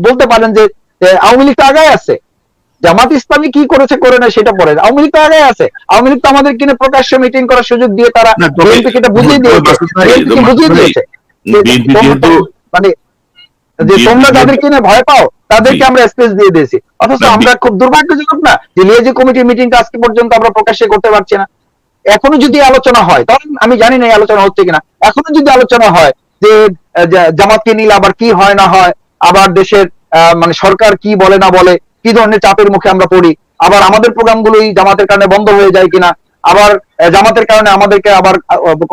বলতে পারেন যে আওয়ামী লীগ তো আগায় আছে, জামাত ইসলামী কি করেছে করে না সেটা পরে, আওয়ামী লীগ তো আগায় আছে। আওয়ামী লীগ তো আমাদের কিনে প্রকাশ্য মিটিং করার সুযোগ দিয়ে তারা বিএনপিকে এটা বুঝিয়ে দিয়েছে, বিএনপিকে বুঝিয়ে দিয়েছে মানে যে তোমরা যাদের কিনে ভয় পাও তাদেরকে আমরা স্পেস দিয়ে দিয়েছি। অথচ আমরা খুব দুর্ভাগ্যজনক না যে লিয়াজি কমিটির মিটিংটা আজকে পর্যন্ত আমরা প্রকাশ্যে করতে পারছি না। এখনো যদি আলোচনা হয়, তখন আমি জানি না এই আলোচনা হচ্ছে কিনা, এখনো যদি আলোচনা হয় যে জামাতকে নিলে আবার কি হয় না হয়, আবার দেশের মানে সরকার কি বলে না বলে, কি ধরনের চাপের মুখে আমরা পড়ি, আবার আমাদের প্রোগ্রামগুলোই জামাতের কারণে বন্ধ হয়ে যায় কিনা, আবার জামাতের কারণে আমাদেরকে আবার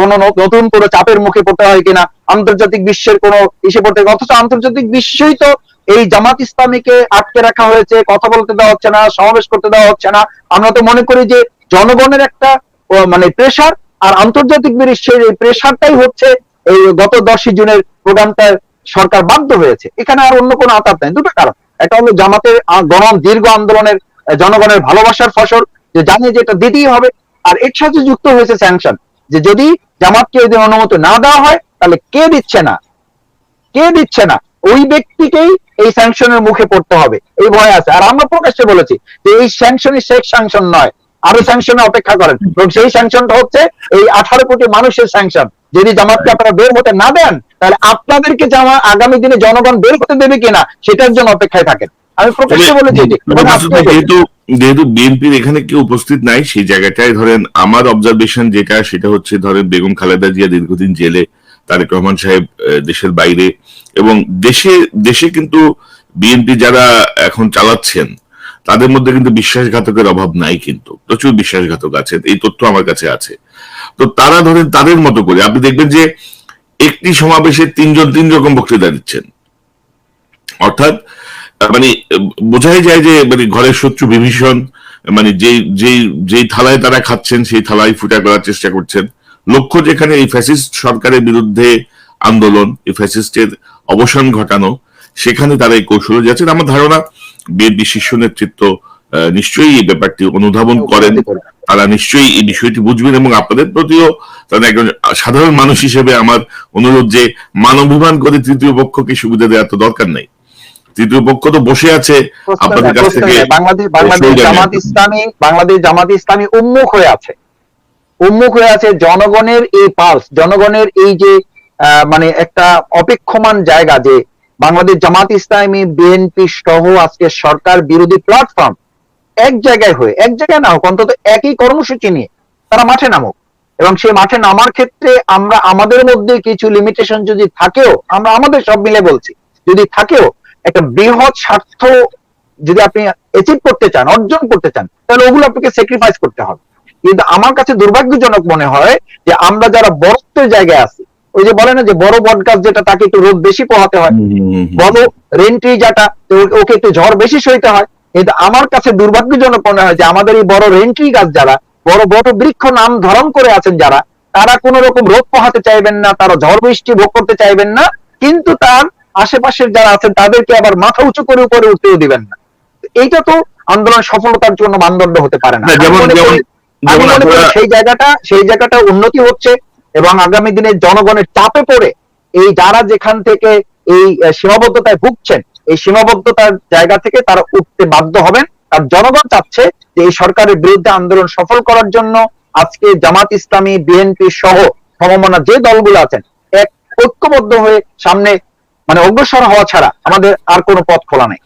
কোনো নতুন কোনো চাপের মুখে পড়তে হয় কিনা, আন্তর্জাতিক বিশ্বের কোনো ইসে পড়তে, অথচ আন্তর্জাতিক বিশ্বই তো এই জামাত ইসলামীকে আটকে রাখা হয়েছে, কথা বলতে দেওয়া হচ্ছে না, সমাবেশ করতে দেওয়া হচ্ছে না। আমরা তো মনে করি যে জনগণের একটা মানে প্রেশার, আর আন্তর্জাতিক বিশ্বের এই প্রেশারটাই হচ্ছে এই গত 10 জুনের প্রোগ্রামটা সরকার বাধ্য হয়েছে। এখানে আর অন্য কোনো আতাত নাই। দুটো কারণ, একটা হলো জামাতের দীর্ঘ আন্দোলনের জনগণের ভালোবাসার ফসল, যে জানে যে এটা দিতেই হবে, আর এর সাথে যুক্ত হয়েছে স্যাংশন, যে যদি জামাতকে যদি অনুমতি না দেওয়া হয় তাহলে কে দিচ্ছে না, কে দিচ্ছে না ওই ব্যক্তিকেই এই স্যাংশনের মুখে পড়তে হবে, এই ভয় আছে। আর আমরা প্রকাশ্যে বলেছি যে এই স্যাংশনই শেষ স্যাংশন নয়, আরো স্যাংশনে অপেক্ষা করেন, এবং সেই স্যাংশনটা হচ্ছে এই 18 কোটি মানুষের স্যাংশন। যদি জামাতকে আপনারা বের হতে না দেন তাহলে আপনাদেরকে আগামী দিনে জনগণ বের হতে দেবে কিনা সেটার জন্য অপেক্ষায় থাকেন। আমি প্রকাশ্যে বলেছি যেহেতু বিএনপির এখানে কেউ উপস্থিত নাই, সেই জায়গাটায় ধরেন আমার অবজারভেশন যেটা, সেটা হচ্ছে ধরেন বেগম খালেদা জিয়া দীর্ঘদিন জেলে, তারেক রহমান সাহেব দেশের বাইরে, এবং দেশে কিন্তু বিএনপি যারা এখন চালাচ্ছেন তাদের মধ্যে কিন্তু বিশ্বাসঘাতকের অভাব নাই, কিন্তু প্রচুর বিশ্বাসঘাতক আছে, এই তথ্য আমার কাছে আছে। তো তারা ধরেন তাদের মতো করে আপনি দেখবেন যে একটি সমাবেশে 3 জন 3 রকম বক্তৃতা দিচ্ছেন, অর্থাৎ মানে বোঝাই যায় যে মানে ঘরের শত্রু বিভীষণ, মানে যেই থালায় তারা খাচ্ছেন সেই থালায় ফুটা করার চেষ্টা করছেন। লক্ষ্য যেখানে এই ফ্যাসিস্ট সরকারের বিরুদ্ধে আন্দোলন, এই ফ্যাসিস্টের অবসান ঘটানো, সেখানে তারা এই কৌশলে যাচ্ছেন। আমার ধারণা বিএনপি শীর্ষ নেতৃত্ব নিশ্চয়ই এই ব্যাপারটি অনুধাবন করেন, তারা নিশ্চয়ই এই বিষয়টি বুঝবেন, এবং আপনাদের প্রতিও তারা একজন সাধারণ মানুষ হিসেবে আমার অনুরোধ যে মানবাভিমান করে তৃতীয় পক্ষকে সুবিধা দেওয়ার তো দরকার নাই। তৃতীয় পক্ষ তো বসে আছে আপনাদের কাছ থেকে। বাংলাদেশ জামাত ইসলামী উন্মুখ হয়ে আছে জনগণের এই পালস, জনগণের এই যে মানে একটা অপেক্ষমান জায়গা, যে বাংলাদেশ জামাত ইসলামী বিএনপি সহ আজকে সরকার বিরোধী প্ল্যাটফর্ম এক জায়গায় না হোক, অন্তত একই কর্মসূচি নিয়ে তারা মাঠে নামুক। এবং সেই মাঠে নামার ক্ষেত্রে আমরা আমাদের মধ্যে কিছু লিমিটেশন যদি থাকেও, আমরা আমাদের সব মিলে বলছি, যদি থাকেও একটা বৃহৎ স্বার্থ যদি আপনি অ্যাচিভ করতে চান, অর্জন করতে চান, তাহলে ওগুলো আপনাকে স্যাক্রিফাইস করতে হবে। কিন্তু আমার কাছে দুর্ভাগ্যজনক মনে হয় যে আমরা যারা বড়ত্বের জায়গায় আছি, ওই যে বলে না যে বড় বটগাছ যেটা, তাকে একটু রোদ বেশি পোহাতে হয়, বড় রেন্ট্রি যেটা, ওকে একটু ঝড় বেশি সইতে হয়। কিন্তু আমার কাছে দুর্ভাগ্যজনক মনে হয় যে আমাদের এই বড় রেন্ট্রি গাছ যারা, বড় বড় বৃক্ষ নাম ধারণ করে আছেন যারা, তারা কোন রকম রোদ পোহাতে চাইবেন না, তারা ঝড় বৃষ্টি ভোগ করতে চাইবেন না, কিন্তু তার আশেপাশের যারা আছেন তাদেরকে আবার মাথা উঁচু করে উপরে উঠতেও দিবেন না। এইটা তো আন্দোলন সফলতার জন্য মানদণ্ড হতে পারে না। সেই জায়গাটা উন্নতি হচ্ছে, এবং আগামী দিনে জনগণের চাপে পড়ে এই যারা যেখান থেকে এই সীমাবদ্ধতায় ভুগছেন, এই সীমাবদ্ধতার জায়গা থেকে তারা উঠতে বাধ্য হবেন। আর জনগণ চাচ্ছে যে এই সরকারের বিরুদ্ধে আন্দোলন সফল করার জন্য আজকে জামাত ইসলামী, বিএনপি সহ সমমনা যে দলগুলো আছেন, এক ঐক্যবদ্ধ হয়ে সামনে মানে অগ্রসর হওয়া ছাড়া আমাদের আর কোনো পথ খোলা নেই।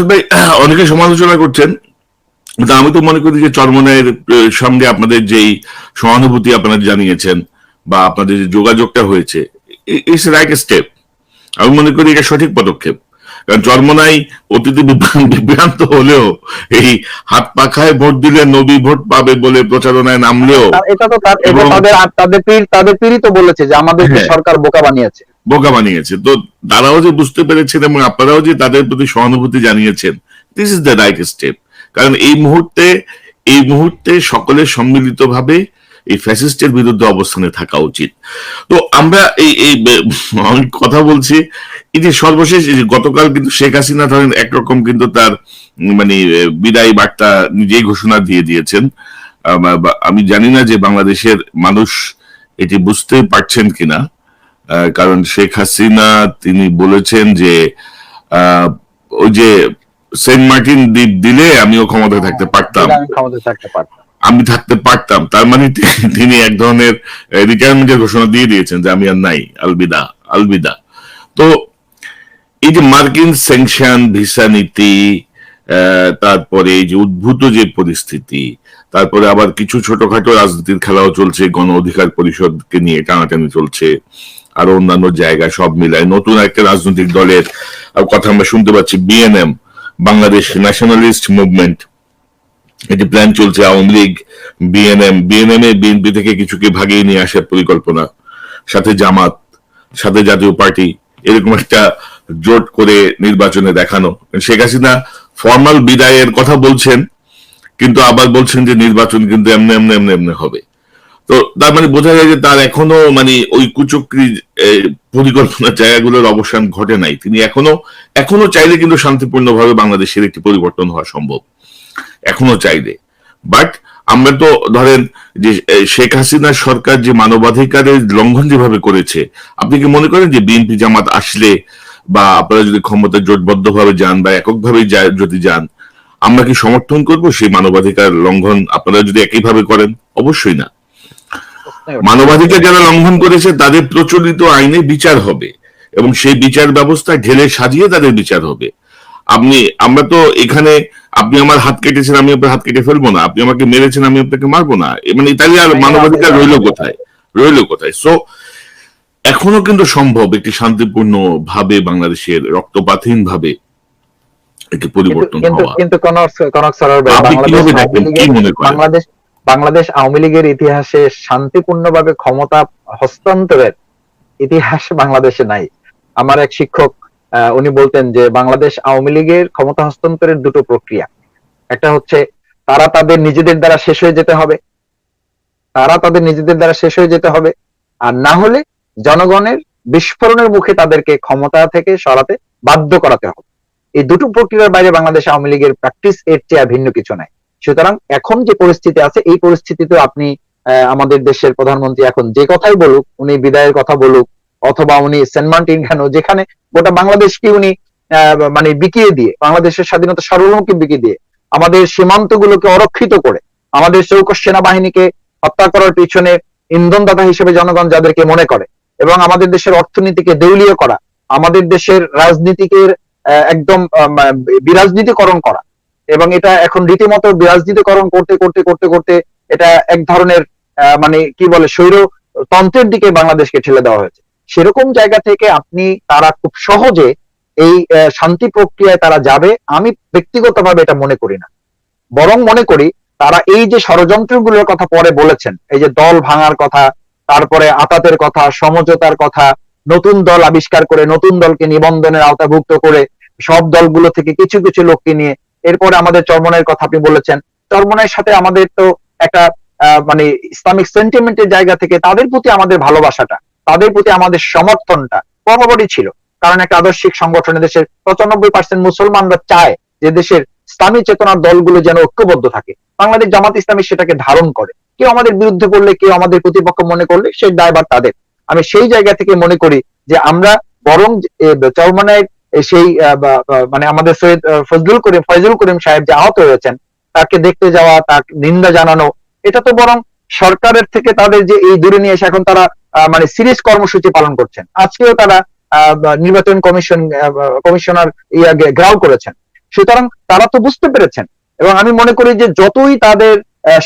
ভাই, অনেকে সমালোচনা করছেন, আমি তো মনে করি যে চরমনাইয়ের সঙ্গে আপনাদের যেই সহানুভূতি আপনারা জানিয়েছেন বা আপনাদের যে যোগাযোগটা হয়েছে, ইটস রাইট স্টেপ। আমি মনে করি এটা সঠিক পদক্ষেপ, কারণ চরমনাই অতীতে বিভ্রান্ত হলেও এই হাত পাখায় ভোট দিলে নবী ভোট পাবে বলে প্রচারণায় নামলেও, এটা তো তাদের পীড়িত বলেছে যে আমাদের সরকার বোকা বানিয়েছে। তো তারাও যে বুঝতে পেরেছেন এবং আপনারাও যে তাদের প্রতি সহানুভূতি জানিয়েছেন, this is the right step. কারণ এই মুহূর্তে সকলের সম্মিলিত ভাবে এই ফ্যাসিস্টের বিরুদ্ধে অবস্থানে থাকা উচিত। তো আমরা এই কথা বলছি, এই যে সর্বশেষ গতকাল কিন্তু শেখ হাসিনা ধরেন একরকম কিন্তু তার মানে বিদায় বার্তা নিজেই ঘোষণা দিয়ে দিয়েছেন। আমি জানি না যে বাংলাদেশের মানুষ এটি বুঝতে পারছেন কিনা, কারণ শেখ হাসিনা তিনি বলেছেন যে আহ, ওই যে সেন্ট মার্টিন দ্বীপ দিলে আমিও ক্ষমতায় থাকতে পারতাম, আমি ক্ষমতায় থাকতে পারতাম। আমি থাকতে পারতাম, তার মানে তিনি এক ধরনের রিটায়ারমেন্টের ঘোষণা দিয়ে দিয়েছেন যে আমি আর নাই, আলবিদা আলবিদা। তো এই যে মার্কিন স্যাংশন, ভিসা নীতি, তারপরে এই যে উদ্ভূত যে পরিস্থিতি, তারপরে আবার কিছু ছোটখাটো রাজনীতির খেলাও চলছে, গণ অধিকার পরিষদকে নিয়ে টানাটানি চলছে, আরো অন্যান্য জায়গা, সব মিলায় নতুন একটা রাজনৈতিক দলের কথা আমরা শুনতে পাচ্ছি, বিএনএম, বাংলাদেশ ন্যাশনালিস্ট মুভমেন্ট, এটি প্ল্যান চলছে। আওয়ামী লীগ, বিএনএম এ বিএনপি থেকে কিছুকে ভাগিয়ে নিয়ে আসার পরিকল্পনা, সাথে জামাত, সাথে জাতীয় পার্টি, এরকম একটা জোট করে নির্বাচনে দেখানো। শেখ হাসিনা ফর্মাল বিদায়ের কথা বলছেন, কিন্তু আবার বলছেন যে নির্বাচন কিন্তু এমনি এমনি এমনি এমনি হবে। তো তার মানে বোঝা যায় যে তার এখনো মানে ওই কুচক্রি পরিকল্পনার জায়গাগুলোর অবসান ঘটে নাই। তিনি এখনো চাইলে কিন্তু শান্তিপূর্ণভাবে বাংলাদেশের একটি পরিবর্তন হওয়া সম্ভব, এখনো চাইলে। বাট আমরা তো ধরেন যে শেখ হাসিনা সরকার যে মানবাধিকারের লঙ্ঘন যেভাবে করেছে, আপনি কি মনে করেন যে বিএনপি জামাত আসলে বা আপনারা যদি ক্ষমতা জোটবদ্ধ ভাবে যান বা এককভাবে যদি যান, আমরা কি সমর্থন করব সেই মানবাধিকার লঙ্ঘন আপনারা যদি একইভাবে করেন? অবশ্যই না। মানবাধিকার যারা লঙ্ঘন করেছে তাদের প্রচলিত আইনে বিচার হবে, এবং সেই বিচার ব্যবস্থা ঢেলে সাজিয়ে তাদের বিচার হবে। আমরা তো এখানে, আপনি আমার হাত কেটেছেন, আমি আপনার হাত কেটে ফেলবো না, আপনি আমাকে মেরেছেন, আমি আপনাকে মারবো না, মানে তাহলে আর মানবাধিকার রইল কোথায়? সো এখনো কিন্তু সম্ভব একটি শান্তিপূর্ণ ভাবে বাংলাদেশের রক্তপাতহীন ভাবে একটি পরিবর্তন হওয়া। কিন্তু বাংলাদেশ আওয়ামী লীগের ইতিহাসে শান্তিপূর্ণভাবে ক্ষমতা হস্তান্তরের ইতিহাস বাংলাদেশে নাই। আমার এক শিক্ষক উনি বলতেন যে বাংলাদেশ আওয়ামী লীগের ক্ষমতা হস্তান্তরের দুটো প্রক্রিয়া, একটা হচ্ছে তারা তাদের নিজেদের দ্বারা শেষ হয়ে যেতে হবে, আর না হলে জনগণের বিস্ফোরণের মুখে তাদেরকে ক্ষমতা থেকে সরাতে বাধ্য করাতে হবে। এই দুটো প্রক্রিয়ার বাইরে বাংলাদেশ আওয়ামী লীগের প্র্যাকটিস এর চেয়ে ভিন্ন কিছু নাই। সুতরাং এখন যে পরিস্থিতি আছে, এই পরিস্থিতিতে আপনি আমাদের দেশের প্রধানমন্ত্রী এখন যে কথাই বলুক, উনি বিদায়ের কথা বলুক, অথবা উনি সেন্ট মার্টিন কেন, যেখানে গোটা বাংলাদেশকে উনি মানে বিকিয়ে দিয়ে, বাংলাদেশের স্বাধীনতা সার্বভৌমকে বিকিয়ে দিয়ে, আমাদের সীমান্তগুলোকে অরক্ষিত করে, আমাদের চৌকস সেনাবাহিনীকে হত্যা করার পিছনে ইন্ধনদাতা হিসেবে জনগণ যাদেরকে মনে করে, এবং আমাদের দেশের অর্থনীতিকে দেউলিয়া করা, আমাদের দেশের রাজনীতিকে একদম বিরাজনীতিকরণ করা, এবং এটা এখন রীতিমতো বিরাজনীতিকরণ করতে করতে করতে করতে এটা এক ধরনের মানে কি বলে স্বৈরতন্ত্রের দিকে বাংলাদেশকে ঠেলে দেওয়া হয়েছে। সেরকম জায়গা থেকে তারা খুব সহজে এই শান্তি প্রক্রিয়ায় তারা যাবে আমি ব্যক্তিগতভাবে এটা মনে করি না। বরং মনে করি তারা এই যে ষড়যন্ত্রগুলোর কথা পরে বলেছেন, এই যে দল ভাঙার কথা, তারপরে আতাতের কথা, সমঝোতার কথা, নতুন দল আবিষ্কার করে নতুন দলকে নিবন্ধনের আওতাভুক্ত করে সব দলগুলো থেকে কিছু কিছু লোককে নিয়ে, এরপরে আমাদের চরমনের কথা আপনি বলেছেন, চরমনের সাথে আমাদের তো একটা মানে ইসলামিক সেন্টিমেন্টের জায়গা থেকে তাদের প্রতি আমাদের ভালোবাসাটা, তাদের প্রতি আমাদের সমর্থনটা বরাবরই ছিল। কারণ একটা আদর্শিক সংগঠনে দেশের 95% মুসলমানরা চায় যে দেশের ইসলামী চেতনার দলগুলো যেন ঐক্যবদ্ধ থাকে। বাংলাদেশ জামাত ইসলামী সেটাকে ধারণ করে। কেউ আমাদের বিরুদ্ধে করলে, কেউ আমাদের প্রতিপক্ষ মনে করলে সেই দায়ভার তাদের। আমি সেই জায়গা থেকে মনে করি যে আমরা বরং চরমনের সেই মানে আমাদের সৈয়দ ফয়জুল করিম সাহেব যে আহত হয়েছেন, তাকে দেখতে যাওয়া, তার নিন্দা জানানো, এটা তো বরং সরকারের থেকে তাদের যে এই দূরে নিয়ে এসে এখন তারা মানে সিরিয়াস কর্মসূচি পালন করছেন। আজকেও তারা নির্বাচন কমিশনার ঘেরাও করেছেন। সুতরাং তারা তো বুঝতে পেরেছেন, এবং আমি মনে করি যে যতই তাদের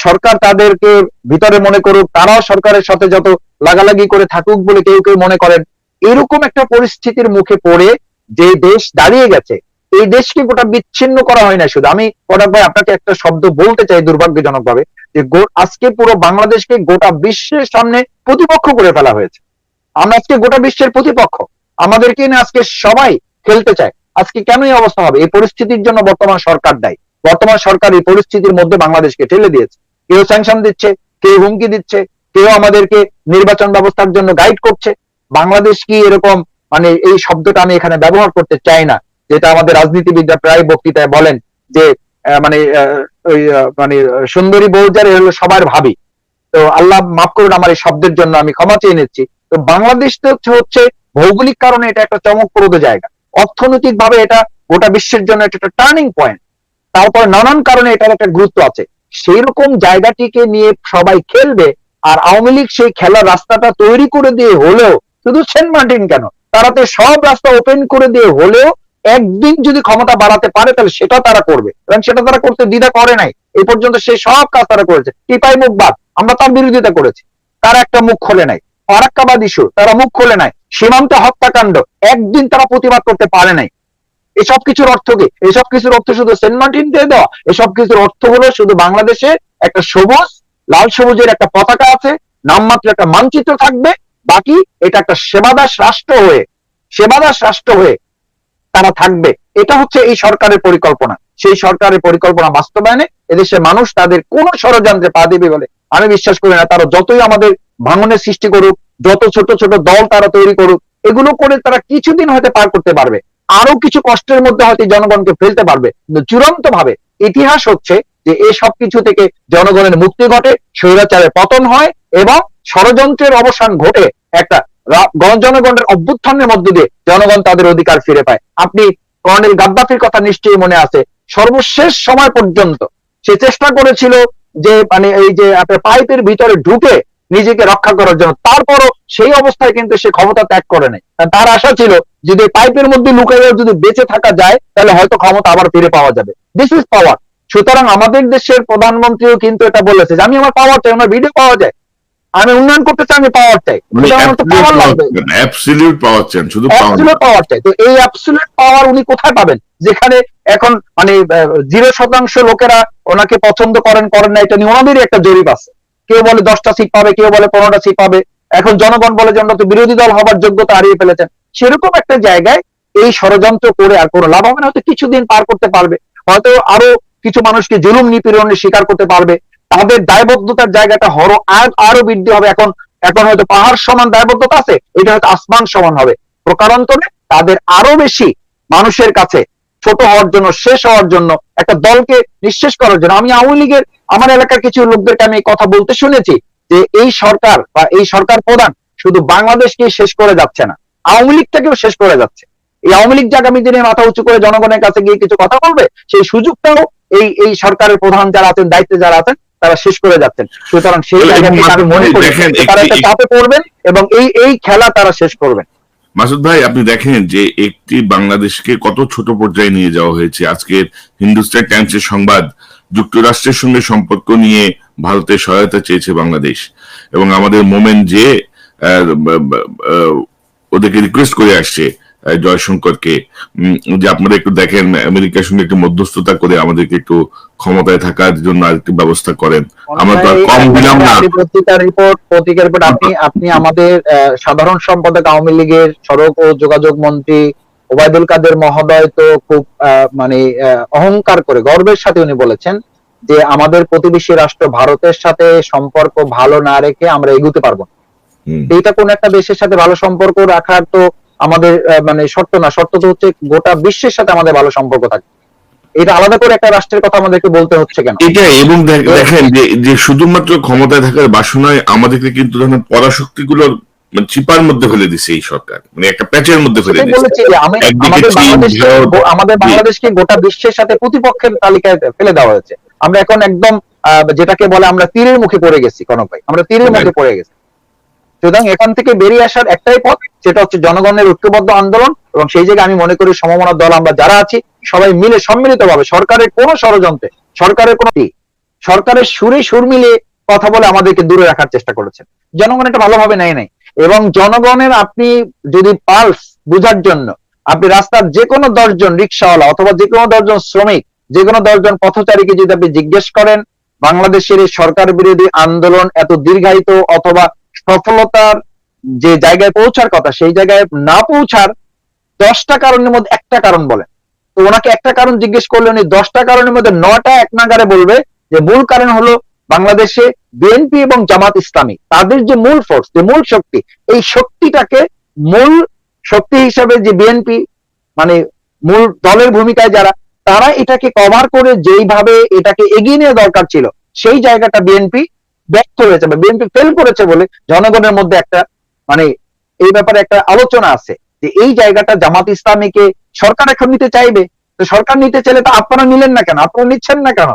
সরকার তাদেরকে ভিতরে মনে করুক, তারাও সরকারের সাথে যত লাগালাগি করে থাকুক বলে কেউ কেউ মনে করেন, এরকম একটা পরিস্থিতির মুখে পড়ে যে দেশ দাঁড়িয়ে গেছে, এই দেশকে গোটা বিচ্ছিন্ন করা হয় না। শুধু আমি পরাগ ভাই আপনাকে একটা শব্দ বলতে চাই দুর্ভাগ্যজনক ভাবে, যে আজকে পুরো বাংলাদেশকে গোটা বিশ্বের সামনে প্রতিপক্ষ করে ফেলা হয়েছে। আমরা আজকে গোটা বিশ্বের প্রতিপক্ষ, আমাদেরকে নিয়ে আজকে সবাই খেলতে চায়। আজকে কেন এই অবস্থা হবে? এই পরিস্থিতির জন্য বর্তমান সরকার দায়ী। বর্তমান সরকার এই পরিস্থিতির মধ্যে বাংলাদেশকে ঠেলে দিয়েছে। কেউ স্যাংশন দিচ্ছে, কেউ হুমকি দিচ্ছে, কেউ আমাদেরকে নির্বাচন ব্যবস্থার জন্য গাইড করছে। বাংলাদেশ কি এরকম, মানে এই শব্দটা আমি এখানে ব্যবহার করতে চাই না, যেটা আমাদের রাজনীতিবিদরা প্রায় বক্তৃতায় বলেন যে মানে মানে সুন্দরী বউ যার হলো সবার ভাবি। তো আল্লাহ মাফ করুন আমার এই শব্দের জন্য, আমি ক্ষমা চেয়ে নিচ্ছি। তো বাংলাদেশ তো হচ্ছে ভৌগোলিক কারণে এটা একটা চমকপ্রদ জায়গা। অর্থনৈতিক ভাবে এটা গোটা বিশ্বের জন্য একটা টার্নিং পয়েন্ট, তারপর নানান কারণে এটার একটা গুরুত্ব আছে। সেই রকম জায়গাটিকে নিয়ে সবাই খেলবে, আর আওয়ামী লীগ সেই খেলার রাস্তাটা তৈরি করে দিয়ে হলেও, শুধু সেন্ট মার্টিন কেন, তারা তো সব রাস্তা ওপেন করে দিয়ে হলেও একদিন যদি ক্ষমতা বাড়াতে পারে তাহলে সেটা তারা করবে, এবং সেটা তারা করতে দ্বিধা করে নাই। এই পর্যন্ত সেই সব কাজ তারা করেছে। টিপাই মুখ বাদ, আমরা তার বিরোধিতা করেছি, তারা একটা মুখ খোলে নাই। ফারাক্কাবাদ ইস্যু, তারা মুখ খোলে নাই। সীমান্ত হত্যাকাণ্ড, একদিন তারা প্রতিবাদ করতে পারে নাই। এসব কিছুর অর্থ কি? এসব কিছুর অর্থ শুধু সেন্ট মার্টিন দিয়ে দেওয়া? এসব কিছুর অর্থ হলো শুধু বাংলাদেশে একটা সবুজ লাল সবুজের একটা পতাকা আছে, নামমাত্র একটা মানচিত্র থাকবে, বাকি এটা একটা সেবাদাস রাষ্ট্র হয়ে তারা থাকবে। এটা হচ্ছে এই সরকারের পরিকল্পনা। সেই সরকারের পরিকল্পনা বাস্তবায়নে এদেশের মানুষ তাদের কোন ষড়যন্ত্রে পা দিবে বলে আমি বিশ্বাস করি না। তারা যতই আমাদের ভাঙনের সৃষ্টি করুক, যত ছোট ছোট দল তারা তৈরি করুক, এগুলো করে তারা কিছুদিন হয়তো পার করতে পারবে, আরো কিছু কষ্টের মধ্যে হয়তো জনগণকে ফেলতে পারবে, কিন্তু চূড়ান্ত ভাবে ইতিহাস হচ্ছে যে এই সব কিছু থেকে জনগণের মুক্তি ঘটে, স্বৈরাচারের পতন হয় এবং ষড়যন্ত্রের অবসান ঘটে একটা জনগণের অভ্যুত্থানের মধ্য দিয়ে জনগণ তাদের অধিকার ফিরে পায়। আপনি কর্নেল গাদ্দাফির কথা নিশ্চয়ই মনে আছে, সর্বশেষ সময় পর্যন্ত সে চেষ্টা করেছিল যে মানে এই যে আপনার পাইপের ভিতরে ঢুকে নিজেকে রক্ষা করার জন্য, তারপরও সেই অবস্থায় কিন্তু সে ক্ষমতা ত্যাগ করে নাই। তার আশা ছিল যদি পাইপের মধ্যে লুকাইয়া যদি বেঁচে থাকা যায় তাহলে হয়তো ক্ষমতা আবার ফিরে পাওয়া যাবে। This is power. সুতরাং আমাদের দেশের প্রধানমন্ত্রীও কিন্তু এটা বলেছে যে আমি আমার পাওয়ার চাই, আমার ভিডিও পাওয়া যায়, আমি উন্নয়ন করতে চাই, আমি পাওয়ার চাই, পাওয়ার লাগবে, অ্যাবসলিউট পাওয়ার চান, শুধু পাওয়ার চাই। তো এই অ্যাবসলিউট পাওয়ার উনি কোথায় পাবেন, যেখানে এখন মানে 0% লোকেরা ওনাকে পছন্দ করেন না, এটা নিয়ে ওনাদেরই একটা জরিপ আছে। কেউ বলে 10টা সিট পাবে, কেউ বলে 15টা সিট পাবে। এখন জনগণ বলে যে আমরা তো বিরোধী দল হবার যোগ্যতা হারিয়ে ফেলেছেন। সেরকম একটা জায়গায় এই ষড়যন্ত্র করে আর কোনো লাভ হবে না। হয়তো কিছুদিন পার করতে পারবে, হয়তো আরো কিছু মানুষকে জুলুম নিপীড়নের শিকার করতে পারবে, তাদের দায়বদ্ধতার জায়গাটা আরো বৃদ্ধি হবে। এখন হয়তো পাহাড় সমান দায়বদ্ধতা আছে, এটা হয়তো আসমান সমান হবে। প্রকারান্তরে তাদের আরো বেশি মানুষের কাছে ছোট হওয়ার জন্য, শেষ হওয়ার জন্য, একটা দলকে নিঃশেষ করার জন্য। আমি আওয়ামী লীগের আমার এলাকার কিছু লোকদেরকে আমি এই কথা বলতে শুনেছি যে এই সরকার বা এই সরকার প্রধান শুধু বাংলাদেশকে শেষ করে যাচ্ছে না, আওয়ামী লীগটাকেও শেষ করে যাচ্ছে। এই আওয়ামী লীগ আগামী দিনে মাথা উঁচু করে জনগণের কাছে গিয়ে কিছু কথা বলবে, সেই সুযোগটাও এই সরকারের প্রধান যারা আছেন, দায়িত্বে যারা আছেন, তারা শেষ করে যাচ্ছেন। সুতরাং সেই জায়গাটি আমি মনে করি তারা একটা চাপে পড়বেন এবং এই খেলা তারা শেষ করবেন। মাসুদ ভাই, আপনি দেখেন যে একটি বাংলাদেশকে কত ছোট পর্যায়ে নিয়ে যাওয়া হয়েছে। আজকের হিন্দুস্তান টাইমসের সংবাদ, যুক্তরাষ্ট্রের সঙ্গে সম্পর্ক নিয়ে ভারতের সহায়তা চেয়েছে বাংলাদেশ, এবং আমাদের মোমেন যে ওদেরকে রিকোয়েস্ট করে আসছে জয়শঙ্করকে যে আপনারা একটু দেখেন আমেরিকার সঙ্গে একটু মধ্যস্থতা করে আমাদেরকে একটু ক্ষমতায় থাকার জন্য আরেকটু ব্যবস্থা করেন। আমরা তো কম দিলাম না। পত্রিকার রিপোর্ট আপনি আমাদের সাধারণ সম্পাদক আওয়ামী লীগের সড়ক ও যোগাযোগ মন্ত্রী ওবায়দুল কাদের মহোদয় তো খুব মানে অহংকার করে গর্বের সাথে উনি বলেছেন যে আমাদের প্রতিবেশী রাষ্ট্র ভারতের সাথে সম্পর্ক ভালো না রেখে আমরা এগোতে পারবো না। এইটা কোন একটা দেশের সাথে ভালো সম্পর্ক রাখার তো আমাদের মানে শর্ত না, শর্ত তো হচ্ছে গোটা বিশ্বের সাথে আমাদের ভালো সম্পর্ক থাকে। এটা আলাদা করে একটা রাষ্ট্রের কথা আমাদেরকে বলতে হচ্ছে কেন? এটা এবং দেখেন যে শুধুমাত্র ক্ষমতায় থাকার বাসনায় আমাদেরকে কিন্তু ধরেন পরাশক্তিগুলোর চিপার মধ্যে ফেলে দিছে এই সরকার, মানে একটা প্যাচের মধ্যে ফেলে দিছে। আমাদের বাংলাদেশকে গোটা বিশ্বের সাথে প্রতিপক্ষের তালিকায় ফেলে দেওয়া হয়েছে। আমরা এখন একদম যেটাকে বলে আমরা তীরের মুখে পড়ে গেছি, কনক ভাই, আমরা তীরের মুখে পড়ে গেছি। সুতরাং এখান থেকে বেরিয়ে আসার একটাই পথ, সেটা হচ্ছে জনগণের ঐক্যবদ্ধ আন্দোলন। এবং সেই জায়গায় আমি মনে করি সমমনা দল আমরা যারা আছি সবাই মিলে সম্মিলিতভাবে সরকারের কোন ষড়যন্ত্রে, সরকারের সুরে সুর মিলিয়ে কথা বলে আমাদেরকে দূরে রাখার চেষ্টা করেছেন। জনগণ এটা ভালোভাবে নেয় নাই। এবং জনগণের আপনি যদি পালস বুঝার জন্য আপনি রাস্তার যে কোনো 10 জন রিক্সাওয়ালা অথবা যে কোনো 10 জন শ্রমিক, যে কোনো 10 জন পথচারীকে যদি আপনি জিজ্ঞেস করেন বাংলাদেশের এই সরকার বিরোধী আন্দোলন এত দীর্ঘায়িত অথবা সফলতার যে জায়গায় পৌঁছার কথা সেই জায়গায় না পৌঁছার 10টা কারণের মধ্যে একটা কারণ বলেন, তো ওনাকে একটা কারণ জিজ্ঞেস করলে উনি 10টা কারণের মধ্যে 9টা এক নাগারে বলবে যে মূল কারণ হলো বাংলাদেশে বিএনপি এবং জামাত ইসলামী তাদের যে মূল ফোর্স, যে মূল শক্তি, এই শক্তিটাকে মূল শক্তি হিসাবে যে বিএনপি মানে মূল দলের ভূমিকায় যারা, তারা এটাকে কভার করে যেইভাবে এটাকে এগিয়ে নেওয়া দরকার ছিল সেই জায়গাটা বিএনপি ব্যর্থ হয়েছে বা বিএনপি ফেল করেছে বলে জনগণের মধ্যে একটা মানে এই ব্যাপারে একটা আলোচনা আছে যে এই জায়গাটা জামাত ইসলামীকে সরকার এখন নিতে চাইবে। তো সরকার নিতে চাইলে তো আপনারা নিলেন না কেন, আপনারা নিচ্ছেন না কেন?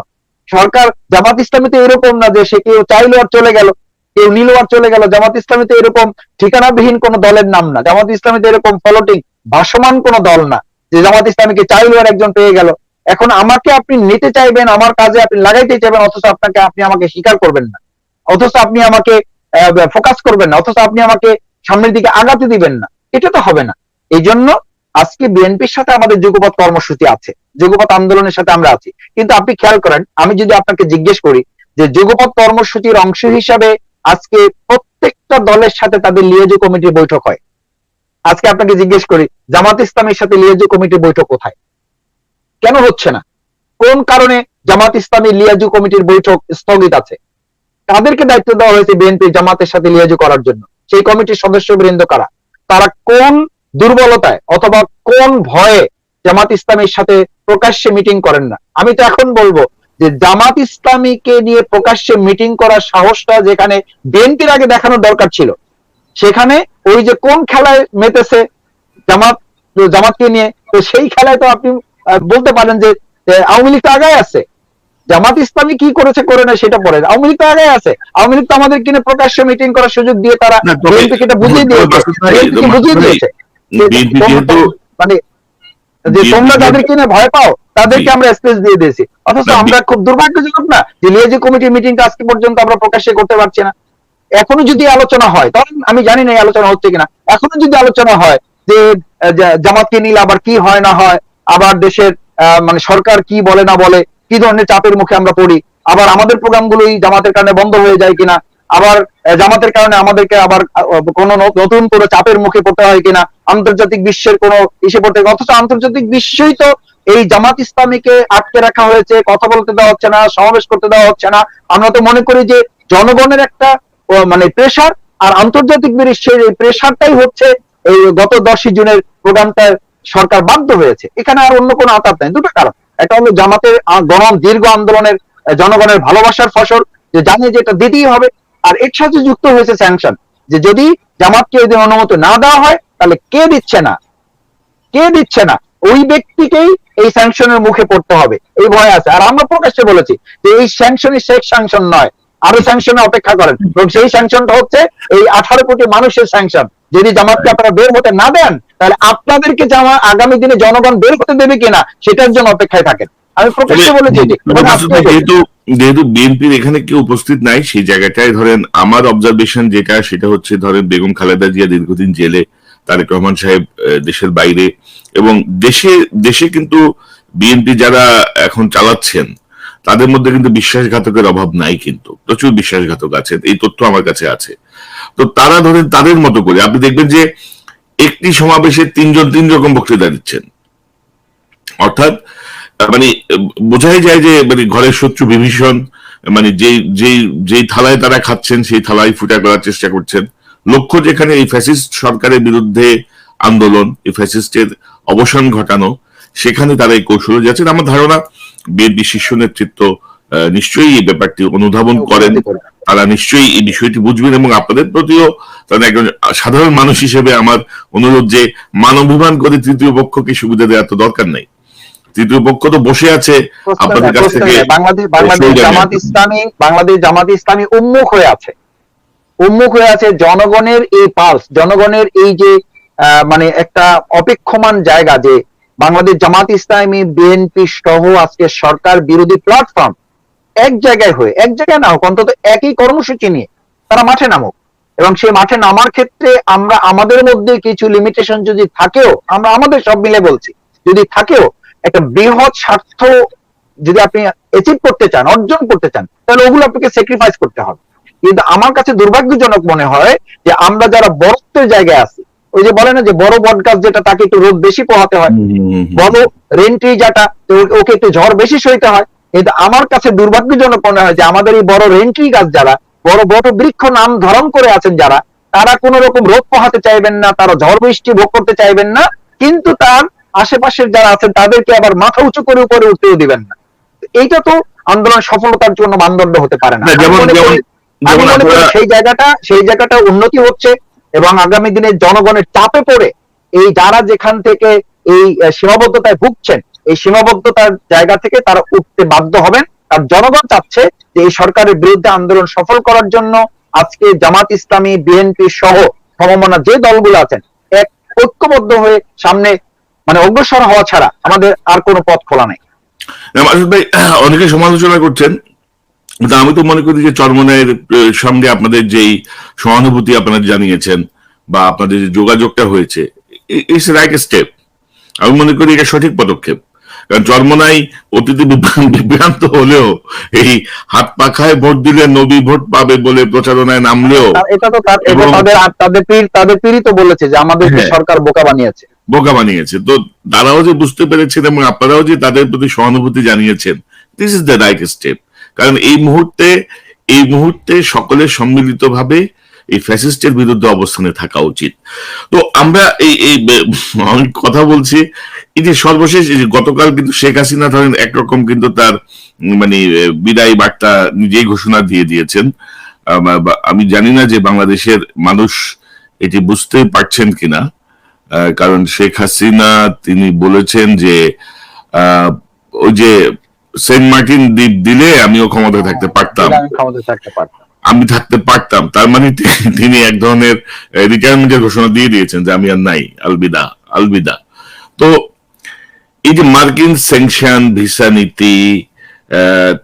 সরকার জামাত ইসলামী তো এরকম না যে সে কেউ চাইলো আর চলে গেল, কেউ নিল আর চলে গেল। জামাত ইসলামী তো এরকম ঠিকানাবিহীন কোন দলের নাম না। জামাত ইসলামী তো এরকম ফ্লোটিং ভাসমান কোন দল না যে জামাত ইসলামীকে চাইলো আর একজন পেয়ে গেল। এখন আমাকে আপনি নিতে চাইবেন, আমার কাজে আপনি লাগাইতে চাইবেন, অথচ আপনি আমাকে স্বীকার করবেন না, অথচ আপনি আমাকে ফোকাস করবেন না, অথচ আপনি আমাকে সামনের দিকে আগাতে দিবেন না। এটা তো হবে না। এই জন্য আজকে বিএনপির সাথে আমাদের যুগপৎ কর্মসূচি আছে, যুগপৎ আন্দোলনের সাথে আমরা আছি। কিন্তু আপনি খেয়াল করেন, আমি যদি আপনাকে জিজ্ঞেস করি যে যুগপৎ কর্মসূচির অংশ হিসাবে আজকে প্রত্যেকটা দলের সাথে তাদের লিয়াজু কমিটির বৈঠক হয়। আজকে আপনাকে জিজ্ঞেস করি জামাত ইসলামের সাথে লিয়াজু কমিটির বৈঠক কোথায়, কেন হচ্ছে না? কোন কারণে জামাত ইসলামী লিয়াজু কমিটির বৈঠক স্থগিত আছে? তাদেরকে দায়িত্ব দেওয়া হয়েছে বিএনপি জামাতের সাথে লিয়াজু করার জন্য। সেই কমিটির সদস্যবৃন্দ কারা? তারা কোন দুর্বলতায় অথবা কোন ভয়ে জামাত ইসলামীর সাথে প্রকাশ্যে মিটিং করেন না? আমি তো এখন বলবো যে জামাত ইসলামীকে নিয়ে প্রকাশ্যে মিটিং করার সাহসটা যেখানে বিএনপির আগে দেখানোর দরকার ছিল, সেখানে ওই যে কোন খেলায় মেতেছে জামাতকে নিয়ে, তো সেই খেলায় তো আপনি বলতে পারেন যে আওয়ামী লীগ তো আগায় আছে, জামাত ইসলামী কি করেছে করে না সেটা পরে, আওয়ামী লীগ তো আগায় আছে। আওয়ামী লীগ তো আমাদের কিনে প্রকাশ্যে মিটিং করার সুযোগ দিয়ে তারা বিএনপিকে এটা বুঝিয়ে দিয়েছে মানে যে তোমরা যাদের কিনে ভয় পাও তাদেরকে আমরা স্পেস দিয়ে দিয়েছি। অথচ আমরা খুব দুর্ভাগ্যজনক না যে লিয়াজু কমিটির মিটিংটা আজকে পর্যন্ত আমরা প্রকাশ্যে করতে পারছি না। এখনো যদি আলোচনা হয়, তখন আমি জানি না এই আলোচনা হচ্ছে কিনা, এখনো যদি আলোচনা হয় যে জামাতকে নিলে আবার কি হয় না হয়, আবার দেশের মানে সরকার কি বলে না বলে, কি ধরনের চাপের মুখে আমরা পড়ি, আবার আমাদের প্রোগ্রামগুলোই জামাতের কারণে বন্ধ হয়ে যায় কিনা, আবার জামাতের কারণে আমাদেরকে আবার কোন নতুন করে চাপের মুখে পড়তে হয় কিনা, আন্তর্জাতিক বিশ্বের কোন ইসে পড়তে, অথচ আন্তর্জাতিক বিশ্বই তো এই জামাত ইসলামীকে আটকে রাখা হয়েছে, কথা বলতে দেওয়া হচ্ছে না, সমাবেশ করতে দেওয়া হচ্ছে না। আমরা তো মনে করি যে জনগণের একটা মানে প্রেশার, আর আন্তর্জাতিক বিশ্বের এই প্রেশারটাই হচ্ছে এই গত 10 জুনের প্রোগ্রামটা সরকার বাধ্য হয়েছে। এখানে আর অন্য কোনো আতাত নাই। দুটো কারণ, একটা হলো জামাতের দীর্ঘ আন্দোলনের জনগণের ভালোবাসার ফসল, যে জানে যে এটা দিতেই হবে, আর এর সাথে যুক্ত হয়েছে স্যাংশন, যে যদি জামাতকে যদি অনুমতি না দেওয়া হয় তাহলে কে দিচ্ছে না ওই ব্যক্তিকেই এই স্যাংশনের মুখে পড়তে হবে, এই ভয় আছে। আর আমরা প্রকাশ্যে বলেছি যে এই স্যাংশনই শেষ স্যাংশন নয়, আরো স্যাংশনে অপেক্ষা করেন, এবং সেই স্যাংশনটা হচ্ছে এই 18 কোটি মানুষের স্যাংশন। যদি জামাতকে আপনারা বের হতে না দেন তাহলে আপনাদেরকে আগামী দিনে জনগণ বের হতে দেবে কিনা সেটার জন্য অপেক্ষায় থাকেন। আমি প্রকাশ্যে বলেছি যেহেতু বিএনপির এখানে কেউ উপস্থিত নাই, সেই জায়গাটায় ধরেন আমার অবজারভেশন যেটা, সেটা হচ্ছে ধরেন বেগম খালেদা জিয়া দীর্ঘদিন জেলে, তারেক রহমান সাহেব দেশের বাইরে, এবং দেশে কিন্তু বিএনপি যারা এখন চালাচ্ছেন তাদের মধ্যে কিন্তু বিশ্বাসঘাতকের অভাব নাই, কিন্তু প্রচুর বিশ্বাসঘাতক আছে, এই তথ্য আমার কাছে আছে। তো তারা ধরেন তাদের মতো করে, আপনি দেখবেন যে একটি সমাবেশে 3 জন 3 রকম বক্তৃতা দিচ্ছেন, অর্থাৎ মানে বোঝাই যায় যে মানে ঘরের শত্রু বিভীষণ, মানে যেই থালায় তারা খাচ্ছেন সেই থালায় ফুটা করার চেষ্টা করছেন। লক্ষ্য যেখানে এই ফ্যাসিস্ট সরকারের বিরুদ্ধে আন্দোলন, এই ফ্যাসিস্টের অবসান ঘটানো, সেখানে তারা এই কৌশলে যাচ্ছেন। আমার ধারণা বিএনপি শীর্ষ নেতৃত্ব নিশ্চয়ই এই ব্যাপারটি অনুধাবন করেন, তারা নিশ্চয়ই এই বিষয়টি বুঝবেন, এবং আপনাদের প্রতিও তারা একজন সাধারণ মানুষ হিসেবে আমার অনুরোধ যে মানবাভিমান করে তৃতীয় পক্ষকে সুবিধা দেওয়ার তো দরকার নাই। তৃতীয় পক্ষ তো বসে আছে আপনাদের কাছ থেকে। বাংলাদেশ জামাত ইসলামী উন্মুখ হয়ে আছে জনগণের এই পালস, জনগণের এই যে মানে একটা অপেক্ষমান জায়গা, যে বাংলাদেশ জামাত ইসলামী বিএনপি সহ আজকে সরকার বিরোধী প্ল্যাটফর্ম এক জায়গায় না হোক, অন্তত একই কর্মসূচি নিয়ে তারা মাঠে নামুক। এবং সেই মাঠে নামার ক্ষেত্রে আমরা আমাদের মধ্যে কিছু লিমিটেশন যদি থাকেও, আমরা আমাদের সব মিলে বলছি, যদি থাকেও একটা বৃহৎ স্বার্থ যদি আপনি অ্যাচিভ করতে চান, অর্জন করতে চান, তাহলে ওগুলো আপনাকে স্যাক্রিফাইস করতে হবে। কিন্তু আমার কাছে দুর্ভাগ্যজনক মনে হয় যে আমরা যারা বড়ত্বের জায়গায় আছি, ওই যে বলে না যে বড় বটগাছ যেটা, তাকে একটু রোদ বেশি পোহাতে হয়, বড় রেন্ট্রি যেটা, ওকে একটু ঝড় বেশি সইতে হয়। কিন্তু আমার কাছে দুর্ভাগ্যজনক মনে হয় যে আমাদের এই বড় রেন্ট্রি গাছ যারা, বড় বড় বৃক্ষ নাম ধারণ করে আছেন যারা, তারা কোন রকম রোদ পোহাতে চাইবেন না, তারা ঝড় বৃষ্টি ভোগ করতে চাইবেন না, কিন্তু তার আশেপাশের যারা আছেন তাদেরকে আবার মাথা উঁচু করে উপরে উঠতেও দিবেন না। এইটা তো আন্দোলন সফলতার জন্য মানদণ্ড হতে পারে না। আমি মনে করি সেই জায়গাটা উন্নতি হচ্ছে, এবং আগামী দিনে জনগণের চাপে পড়ে এই যারা যেখান থেকে এই সীমাবদ্ধতায় ভুগছেন, এই সীমাবদ্ধতার জায়গা থেকে তারা উঠতে বাধ্য হবেন। আর জনগণ চাচ্ছে যে এই সরকারের বিরুদ্ধে আন্দোলন সফল করার জন্য আজকে জামাত ইসলামী, বিএনপি সহ সমমনা যে দলগুলো আছেন এক ঐক্যবদ্ধ হয়ে সামনে মানে অগ্রসর হওয়া ছাড়া আমাদের আর কোনো পথ খোলা নাই। মাসুদ ভাই, অনেকে সমালোচনা করছেন, কিন্তু আমি তো মনে করি যে চরমনাইয়ের সঙ্গে আপনাদের যেই সহানুভূতি আপনারা জানিয়েছেন বা আপনাদের যে যোগাযোগটা হয়েছে, ইটস রাইট স্টেপ। আমি মনে করি এটা সঠিক পদক্ষেপ। কারণ চরমনাই অতীতে বিভ্রান্ত হলেও এই হাত পাখায় ভোট দিলে নবী ভোট পাবে বলে প্রচারণায় নামলেও এটা তো তাদের পীড়িত বলেছে যে আমাদের সরকার বোকা বানিয়েছে। তো তারাও যে বুঝতে পেরেছেন এবং আপনারাও যে তাদের প্রতি সহানুভূতি জানিয়েছেন, this is the right step. কারণ এই মুহূর্তে সকলের সম্মিলিতভাবে এই ফ্যাসিস্টের বিরুদ্ধে অবস্থানে থাকা উচিত। তো আমরা আমি কথা বলছি এই যে সর্বশেষ গতকাল কিন্তু শেখ হাসিনা ধরেন একরকম কিন্তু তার মানে বিদায় বার্তা নিজেই ঘোষণা দিয়ে দিয়েছেন। আমি জানি না যে বাংলাদেশের মানুষ এটি বুঝতে পারছেন কিনা, কারণ শেখ হাসিনা তিনি বলেছেন যে ওই যে সেন্ট মার্টিন দ্বীপ দিলে আমিও ক্ষমতায় থাকতে পারতাম, আমি থাকতে পারতাম। তার মানে তিনি এক ধরনের রিটায়ারমেন্টের ঘোষণা দিয়ে দিয়েছেন যে আমি আর নাই, আলবিদা। তো এই যে মার্কিন স্যাংশন, ভিসা নীতি,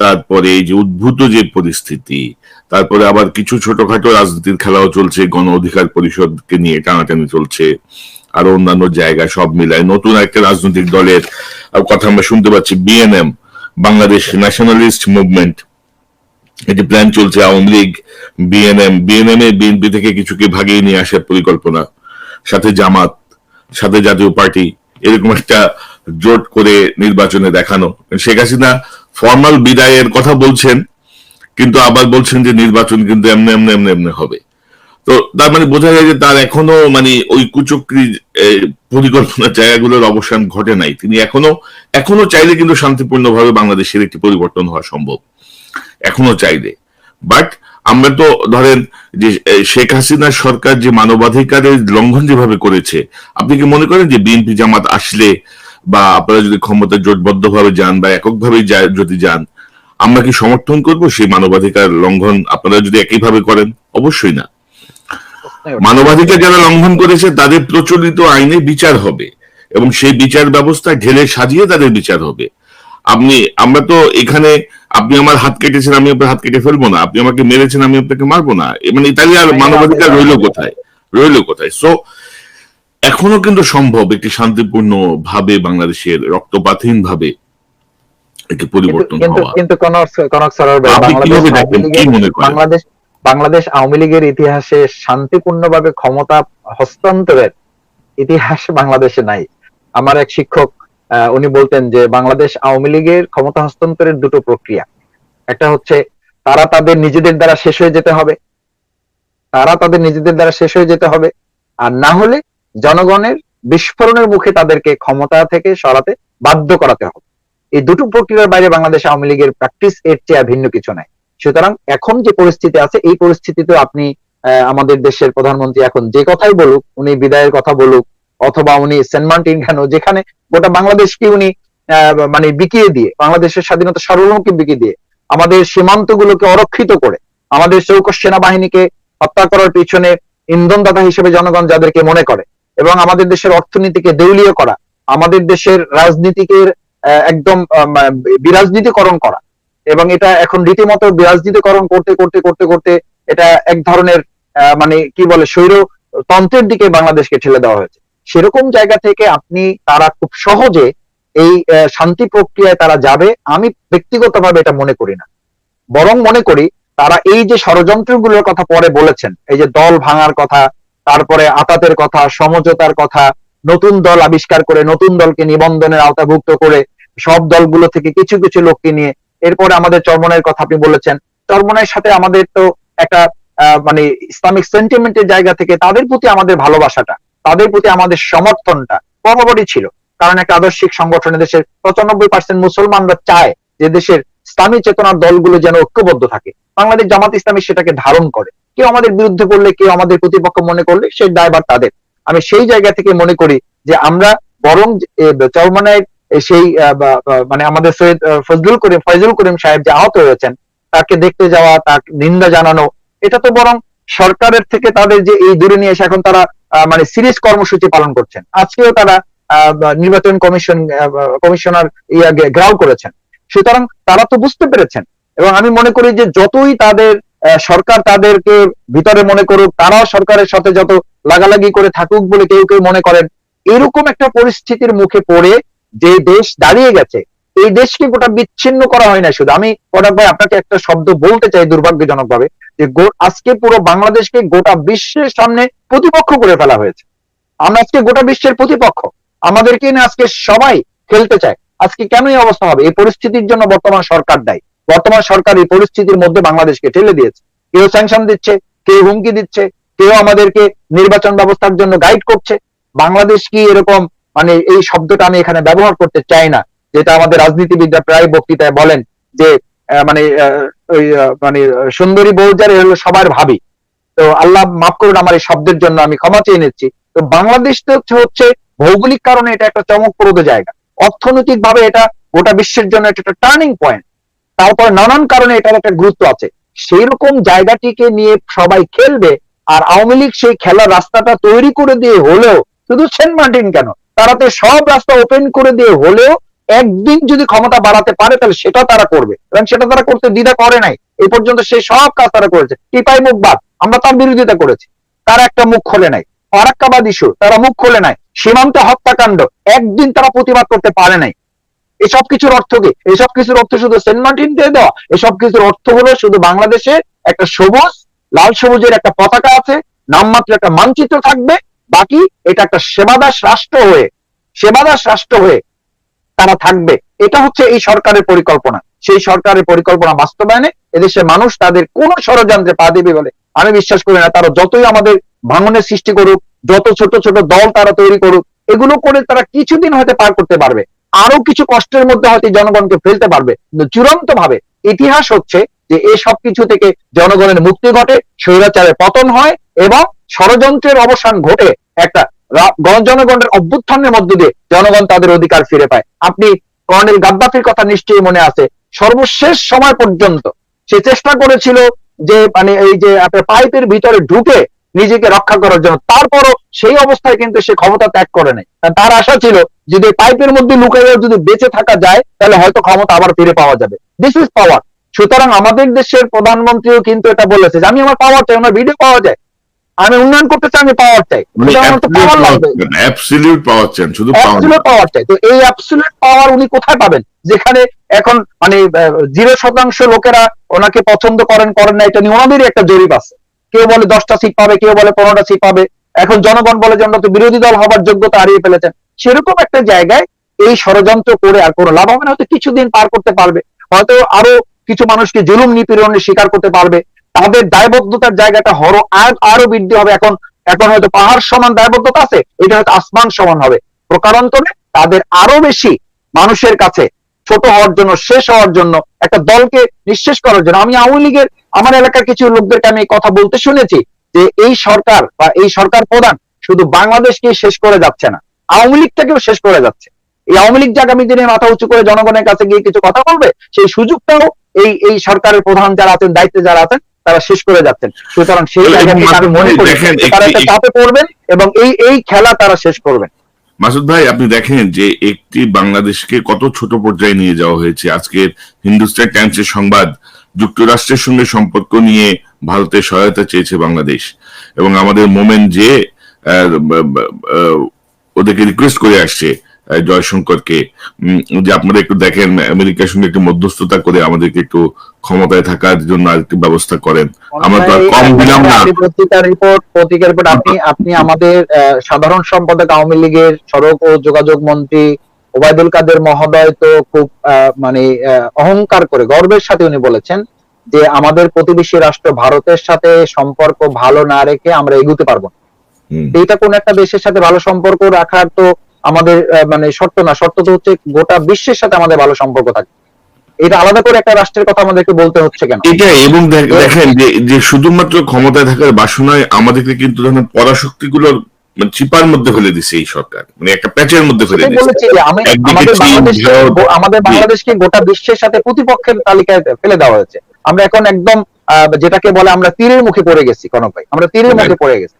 তারপরে এই যে উদ্ভূত যে পরিস্থিতি, তারপরে আবার কিছু ছোটখাটো রাজনীতির খেলাও চলছে, গণ অধিকার পরিষদকে নিয়ে টানাটানি চলছে, আরো অন্যান্য জায়গায়, সব মিলায় নতুন একটা রাজনৈতিক দলের কথা আমরা শুনতে পাচ্ছি, বিএনএম, বাংলাদেশ ন্যাশনালিস্ট মুভমেন্ট, এটি প্ল্যান চলছে। আওয়ামী লীগ, বিএনএম এ বিএনপি থেকে কিছুকে ভাগিয়ে নিয়ে আসার পরিকল্পনা, সাথে জামাত, সাথে জাতীয় পার্টি, এরকম একটা জোট করে নির্বাচনে দেখানো। শেখ হাসিনা ফর্মাল বিদায়ের কথা বলছেন, কিন্তু আবার বলছেন যে নির্বাচন কিন্তু এমনি হবে। তো তার মানে বোঝা যায় যে তার এখনো মানে ওই কুচক্রি পরিকল্পনা জায়গাগুলোর অবসান ঘটে নাই। তিনি এখনো চাইলে কিন্তু শান্তিপূর্ণভাবে বাংলাদেশের একটি পরিবর্তন হওয়া সম্ভব, এখনো চাইলে। বাট আমরা তো ধরেন যে শেখ হাসিনার সরকার যে মানবাধিকারের লঙ্ঘন যেভাবে করেছে, আপনি কি মনে করেন যে বিএনপি জামাত আসলে বা আপনারা যদি ক্ষমতা জোটবদ্ধ ভাবে যান বা এককভাবে যদি যান, আমরা কি সমর্থন করব সেই মানবাধিকার লঙ্ঘন আপনারা যদি একইভাবে করেন? অবশ্যই না। মানবাধিকার যারা লঙ্ঘন করেছে তাদের প্রচলিত আইনে বিচার হবে এবং সেই বিচার ব্যবস্থা ঢেলে সাজিয়ে তাদের বিচার হবে। আমরা তো এখানে আপনি আমার হাত কেটেছেন, আমি আপনার হাত কেটে ফেলবো না, আপনি আমাকে মেরেছেন, আমি আপনাকে মারবো না, মানে তাহলে আর মানবাধিকার রইল কোথায়? সো এখনো কিন্তু সম্ভব একটি শান্তিপূর্ণ ভাবে বাংলাদেশের রক্তপাতহীন ভাবে একটি পরিবর্তন হওয়া। কিন্তু বাংলাদেশ আওয়ামী লীগের ইতিহাসে শান্তিপূর্ণভাবে ক্ষমতা হস্তান্তরের ইতিহাস বাংলাদেশে নাই। আমার এক শিক্ষক উনি বলতেন যে বাংলাদেশ আওয়ামী লীগের ক্ষমতা হস্তান্তরের দুটো প্রক্রিয়া, একটা হচ্ছে তারা তাদের নিজেদের দ্বারা শেষ হয়ে যেতে হবে, আর না হলে জনগণের বিস্ফোরণের মুখে তাদেরকে ক্ষমতা থেকে সরাতে বাধ্য করাতে হবে। এই দুটো প্রক্রিয়ার বাইরে বাংলাদেশ আওয়ামী লীগের প্র্যাকটিস এর চেয়ে ভিন্ন কিছু নাই। সুতরাং এখন যে পরিস্থিতি আছে, এই পরিস্থিতিতে আপনি আমাদের দেশের প্রধানমন্ত্রী এখন যে কথাই বলুক, উনি বিদায়ের কথা বলুক অথবা উনি সেন্ট মার্টিন কেন, যেখানে গোটা বাংলাদেশকে উনি মানে বিকিয়ে দিয়ে, বাংলাদেশের স্বাধীনতা সার্বভৌমকে বিকিয়ে দিয়ে, আমাদের সীমান্তগুলোকে অরক্ষিত করে, আমাদের চৌকস সেনাবাহিনীকে হত্যা করার পিছনে ইন্ধনদাতা হিসেবে জনগণ যাদেরকে মনে করে, এবং আমাদের দেশের অর্থনীতিকে দেউলিয়া করা, আমাদের দেশের রাজনীতিকের একদম বিরাজনীতিকরণ করা, এবং এটা এখন রীতিমতো বিরাজনীতিকরণ করতে এটা এক ধরনের মানে কি বলে স্বৈরতন্ত্রের দিকে বাংলাদেশকে ঠেলে দেওয়া হয়েছে। সেরকম জায়গা থেকে তারা খুব সহজে এই শান্তি প্রক্রিয়ায় তারা যাবে আমি ব্যক্তিগতভাবে এটা মনে করি না। বরং মনে করি তারা এই যে ষড়যন্ত্রগুলোর কথা পরে বলেছেন, এই যে দল ভাঙার কথা, তারপরে আতাতের কথা, সমঝোতার কথা, নতুন দল আবিষ্কার করে নতুন দলকে নিবন্ধনের আওতাভুক্ত করে সব দলগুলো থেকে কিছু কিছু লোককে নিয়ে, এরপরে আমাদের চরমনাইয়ের কথা আপনি বলেছেন, চরমনাইয়ের সাথে আমাদের তো একটা মানে ইসলামিক সেন্টিমেন্টের জায়গা থেকে তাদের প্রতি আমাদের ভালোবাসাটা, তাদের প্রতি আমাদের সমর্থনটা বরাবরই ছিল। কারণ একটা আদর্শিক সংগঠনে দেশের 95% মুসলমানরা চায় যে দেশের ইসলামী চেতনার দলগুলো যেন ঐক্যবদ্ধ থাকে। বাংলাদেশ জামাত ইসলামী সেটাকে ধারণ করে। কেউ আমাদের বিরুদ্ধে করলে, কেউ আমাদের প্রতিপক্ষ মনে করলে সেই দায়ভার তাদের। আমি সেই জায়গা থেকে মনে করি যে আমরা বরং চরমনায় সেই মানে আমাদের সৈয়দ ফয়জুল করিম সাহেব যে আহত হয়েছেন তাকে দেখতে যাওয়া, তার নিন্দা জানানো, এটা তো বরং সরকারের থেকে তাদের যে এই দূরে নিয়ে এসে এখন তারা মানে সিরিয়াস কর্মসূচি পালন করছেন। আজকেও তারা নির্বাচন কমিশনার ঘেরাও করেছেন। সুতরাং তারা তো বুঝতে পেরেছেন, এবং আমি মনে করি যে যতই তাদের সরকার তাদেরকে ভিতরে মনে করুক, তারাও সরকারের সাথে যত লাগালাগি করে থাকুক বলে কেউ কেউ মনে করেন, এরকম একটা পরিস্থিতির মুখে পড়ে যে দেশ দাঁড়িয়ে গেছে, এই দেশকে গোটা বিচ্ছিন্ন করা হয় না শুধু। আমি পরাগ ভাই আপনাকে একটা শব্দ বলতে চাই দুর্ভাগ্যজনক ভাবে, যে আজকে পুরো বাংলাদেশকে গোটা বিশ্বের সামনে প্রতিপক্ষ করে ফেলা হয়েছে। আমরা আজকে গোটা বিশ্বের প্রতিপক্ষ, আমাদেরকে নিয়ে আজকে সবাই খেলতে চায়। আজকে কেন এই অবস্থা হবে? এই পরিস্থিতির জন্য বর্তমান সরকার দায়ী। বর্তমান সরকার এই পরিস্থিতির মধ্যে বাংলাদেশকে ঠেলে দিয়েছে। কেউ স্যাংশন দিচ্ছে, কেউ হুমকি দিচ্ছে, কেউ আমাদেরকে নির্বাচন ব্যবস্থার জন্য গাইড করছে। বাংলাদেশ কি এরকম, মানে এই শব্দটা আমি এখানে ব্যবহার করতে চাই না, যেটা আমাদের রাজনীতিবিদরা প্রায় বক্তৃতায় বলেন যে মানে মানে সুন্দরী বউ যার হলো সবার ভাবি। তো আল্লাহ মাফ করুন আমার এই শব্দের জন্য, আমি ক্ষমা চেয়ে নিচ্ছি। তো বাংলাদেশ তো হচ্ছে ভৌগোলিক কারণে এটা একটা চমকপ্রদ জায়গা, অর্থনৈতিক ভাবে এটা গোটা বিশ্বের জন্য এটা একটা টার্নিং পয়েন্ট, তারপর নানান কারণে এটার একটা গুরুত্ব আছে। সেই রকম জায়গাটিকে নিয়ে সবাই খেলবে, আর আওয়ামী লীগ সেই খেলার রাস্তাটা তৈরি করে দিয়ে হলেও, শুধু সেন্ট মার্টিন কেন, তারা তো সব রাস্তা ওপেন করে দিয়ে হলেও একদিন যদি ক্ষমতা বাড়াতে পারে তাহলে সেটা তারা করবে, এবং সেটা তারা করতে দ্বিধা করে নাই। এই পর্যন্ত সেই সব কাজ তারা করেছে। টিপাই মুখ বাদ, আমরা তার বিরোধিতা করেছি, তারা একটা মুখ খোলে নাই। ফারাক্কাবাদ ইস্যু, তারা মুখ খোলে নাই। সীমান্ত হত্যাকাণ্ড, একদিন তারা প্রতিবাদ করতে পারে নাই। এসব কিছুর অর্থ কি? এসব কিছুর অর্থ শুধু সেন্ট মার্টিন দিয়ে দেওয়া? এসব কিছুর অর্থ হলো শুধু বাংলাদেশে একটা সবুজ লাল সবুজের একটা পতাকা আছে, নামমাত্র একটা মানচিত্র থাকবে, বাকি এটা একটা সেবাদাস রাষ্ট্র হয়ে তারা থাকবে। এটা হচ্ছে এই সরকারের পরিকল্পনা। সেই সরকারের পরিকল্পনা বাস্তবায়নে এদেশের মানুষ তাদের কোন ষড়যন্ত্রে পা দেবে বলে আমি বিশ্বাস করি না। তারা যতই আমাদের ভাঙনের সৃষ্টি করুক, যত ছোট ছোট দল তারা তৈরি করুক, এগুলো করে তারা কিছুদিন হয়তো পার করতে পারবে, আরো কিছু কষ্টের মধ্যে হয়তো জনগণকে ফেলতে পারবে, কিন্তু চূড়ান্ত ভাবে ইতিহাস হচ্ছে যে এই সব কিছু থেকে জনগণের মুক্তি ঘটে, স্বৈরাচারের পতন হয়, এবং ষড়যন্ত্রের অবসান ঘটে একটা জনগণের অভ্যুত্থানের মধ্য দিয়ে জনগণ তাদের অধিকার ফিরে পায়। আপনি কর্নেল গাদ্দাফির কথা নিশ্চয়ই মনে আছে, সর্বশেষ সময় পর্যন্ত সে চেষ্টা করেছিল যে মানে এই যে আপনার পাইপের ভিতরে ঢুকে নিজেকে রক্ষা করার জন্য, তারপরও সেই অবস্থায় কিন্তু সে ক্ষমতা ত্যাগ করে নাই। তার আশা ছিল যদি পাইপের মধ্যে লুকাইয়া যদি বেঁচে থাকা যায় তাহলে হয়তো ক্ষমতা আবার ফিরে পাওয়া যাবে। This is power. সুতরাং আমাদের দেশের প্রধানমন্ত্রীও কিন্তু এটা বলেছে যে আমি আমার পাওয়ার চাই, আমার ভিডিও পাওয়া যায়, আমি উন্নয়ন করতে চাই, আমি পাওয়ার চাই, পাওয়ার লাগবে, অ্যাবসলিউট পাওয়ার চান, শুধু পাওয়ার চাই। তো এই অ্যাবসলিউট পাওয়ার উনি কোথায় পাবেন, যেখানে এখন মানে 0% লোকেরা ওনাকে পছন্দ করেন না, এটা নিয়ে ওনাদেরই একটা জরিপ আছে। কেউ বলে 10টা সিট পাবে, কেউ বলে 15টা সিট পাবে। এখন জনগণ বলে যে আমরা তো বিরোধী দল হবার যোগ্যতা হারিয়ে ফেলেছেন। সেরকম একটা জায়গায় এই ষড়যন্ত্র করে আর কোনো লাভ হবে না। হয়তো কিছুদিন পার করতে পারবে, হয়তো আরো কিছু মানুষকে জুলুম নিপীড়নের শিকার করতে পারবে, তাদের দায়বদ্ধতার জায়গাটা আরো বৃদ্ধি হবে। এখন হয়তো পাহাড় সমান দায়বদ্ধতা আছে, এটা হয়তো আসমান সমান হবে। প্রকারান্তরে তাদের আরো বেশি মানুষের কাছে ছোট হওয়ার জন্য, শেষ হওয়ার জন্য, একটা দলকে নিঃশেষ করার জন্য। আমি আওয়ামী লীগের আমার এলাকার কিছু লোকদেরকে আমি কথা বলতে শুনেছি যে এই সরকার বা এই সরকার প্রধান শুধু বাংলাদেশকে শেষ করে যাচ্ছে না, আওয়ামী লীগটাকেও শেষ করে যাচ্ছে। এই আওয়ামী লীগ যে আগামী দিনে মাথা উঁচু করে জনগণের কাছে গিয়ে কিছু কথা বলবে, সেই সুযোগটাও এই সরকারের প্রধান যারা আছেন, দায়িত্বে যারা আছেন, তারা শেষ করে যাচ্ছেন। সুতরাং সেই জায়গাটি আমি মনে করি তারা একটা চাপে পড়বেন এবং এই খেলা তারা শেষ করবেন। মাসুদ ভাই, আপনি দেখেন যে একটি বাংলাদেশকে কত ছোট পর্যায়ে নিয়ে যাওয়া হয়েছে। আজকের হিন্দুস্তান টাইমসের সংবাদ, যুক্তরাষ্ট্রের সঙ্গে সম্পর্ক নিয়ে ভারতের সহায়তা চেয়েছে বাংলাদেশ, এবং আমাদের মোমেন্ট যে ওদেরকে রিকোয়েস্ট করে আসছে জয়শঙ্করকে যে আপনারা একটু দেখেন আমেরিকার সঙ্গে একটু মধ্যস্থতা করে আমাদেরকে একটু ক্ষমতায় থাকার জন্য আরেকটু ব্যবস্থা করেন। আমরা তো কম দিলাম না। পত্রিকার রিপোর্ট আপনি আমাদের সাধারণ সম্পাদক আওয়ামী লীগের সড়ক ও যোগাযোগ মন্ত্রী ওবায়দুল কাদের মহোদয় তো খুব মানে অহংকার করে গর্বের সাথে উনি বলেছেন যে আমাদের প্রতিবেশী রাষ্ট্র ভারতের সাথে সম্পর্ক ভালো না রেখে আমরা এগোতে পারবো না। এইটা কোন একটা দেশের সাথে ভালো সম্পর্ক রাখার তো আমাদের মানে শর্ত না, শর্ত তো হচ্ছে গোটা বিশ্বের সাথে আমাদের ভালো সম্পর্ক থাকে। এটা আলাদা করে একটা রাষ্ট্রের কথা আমাদেরকে বলতে হচ্ছে কেন? এটা এবং দেখেন যে শুধুমাত্র ক্ষমতায় থাকার বাসনায় আমাদেরকে কিন্তু ধরেন পরাশক্তিগুলোর মানে চিপার মধ্যে ফেলে দিছে এই সরকার, মানে একটা প্যাচের মধ্যে ফেলে দিছে। বলেছি যে আমাদের বাংলাদেশকে গোটা বিশ্বের সাথে প্রতিপক্ষের তালিকায় ফেলে দেওয়া হয়েছে। আমরা এখন একদম যেটাকে বলে আমরা তীরের মুখে পড়ে গেছি, কনক ভাই, আমরা তীরের মুখে পড়ে গেছি।